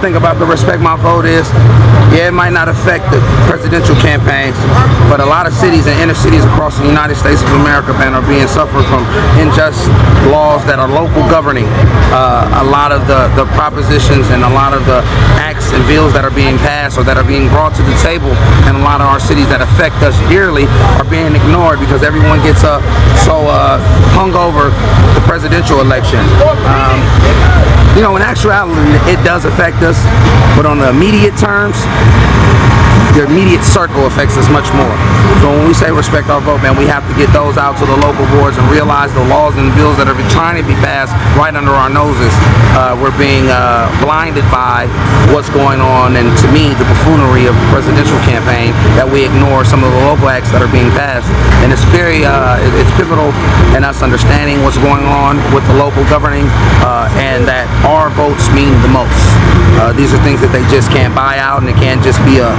think about the Respect My Vote is, yeah, it might not affect the presidential campaigns, but a lot of cities and inner cities across the United States of America, man, are being suffered from unjust laws that are local governing. A lot of the propositions and a lot of the acts and bills that are being passed or that are being brought to the table in a lot of our cities that affect us dearly are being ignored because everyone gets so hung over the presidential election. You know, in actuality, it does affect us, but on the immediate terms, the immediate circle affects us much more. So when we say respect our vote, man, we have to get those out to the local boards and realize the laws and bills that are trying to be passed right under our noses. We're being blinded by what's going on, and to me, the buffoonery of the presidential campaign, that we ignore some of the local acts that are being passed. And it's very, it's pivotal in us understanding what's going on with the local governing and that our votes mean the most. These are things that they just can't buy out, and it can't just be a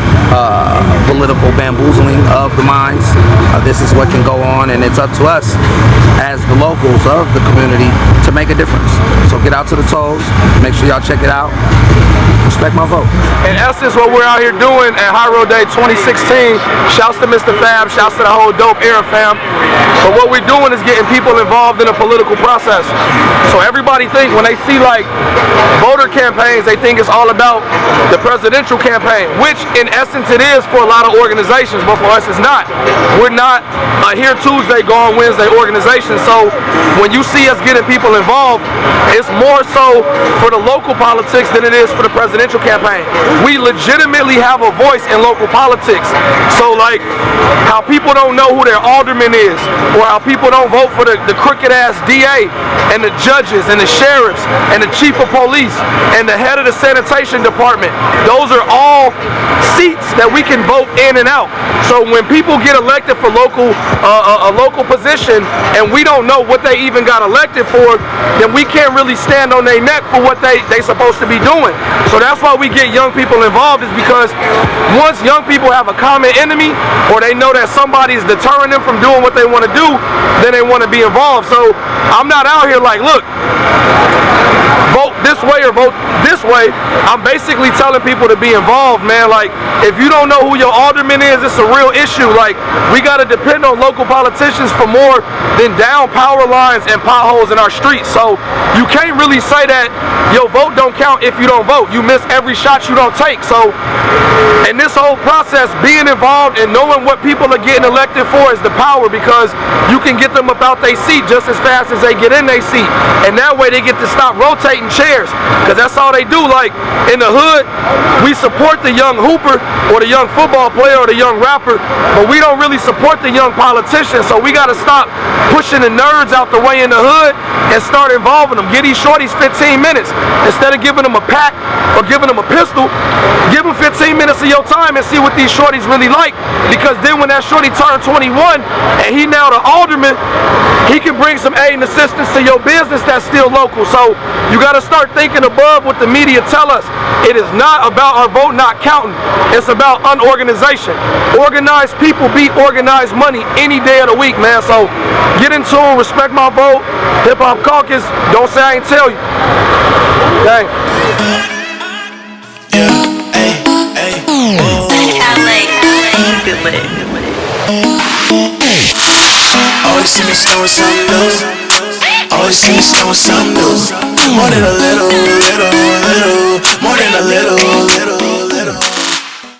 political bamboozling of the minds. This is what can go on, and it's up to us as the locals of the community to make a difference. So get out to the tolls, make sure y'all check it out. Respect my vote. In essence, what we're out here doing at Hiero Day 2016, shouts to Mr. Fab, shouts to the whole Dope Era fam. But what we're doing is getting people involved in a political process. So everybody think when they see like voter campaigns, they think it's all about the presidential campaign, which in essence it is for a lot of organizations, but for us it's not. We're not a Here Tuesday, Gone Wednesday organization. So when you see us getting people involved, it's more so for the local politics than it is for the presidential campaign. We legitimately have a voice in local politics. So like how people don't know who their alderman is, or how people don't vote for the crooked ass DA and the judges and the sheriffs and the chief of police and the head of the sanitation department. Those are all seats that we can vote in and out. So when people get elected for a local position and we don't know what they even got elected for, then we can't really stand on their neck for what they supposed to be doing. So that's why we get young people involved, is because once young people have a common enemy, or they know that somebody is deterring them from doing what they want to do, then they want to be involved. So I'm not out here like, look, vote this way or vote this way. I'm basically telling people to be involved, man. Like, if you don't know who your alderman is, it's a real issue. Like, we got to depend on local politicians for more than down power lines and potholes in our streets. So you can't really say that your vote don't count if you don't vote. You miss every shot you don't take. So in this whole process, being involved and knowing what people are getting elected for is the power, because you can get them about their seat just as fast as they get in their seat. And that way they get to stop rotating chairs, because that's all they do. Like in the hood, we support the young hooper or the young football player or the young rapper, but we don't really support the young politician. So we got to stop pushing the nerds out the way in the hood and start involving them. Give these shorties 15 minutes. Instead of giving them a pack or giving them a pistol, give them 15 minutes of your time and see what these shorties really like. Because then when that shorty turned 21 and he now the alderman, he can bring some aid and assistance to your business that's still local. So you got to start thinking above what the media tell us. It is not about our vote not counting. It's about unorganization. Organized people beat organized money any day of the week, man. So get in tune, respect my vote. Hip Hop Caucus, don't say I ain't tell you. Dang. Always see me snowing something new. Always see me snowing something new. More than a little, more than a little.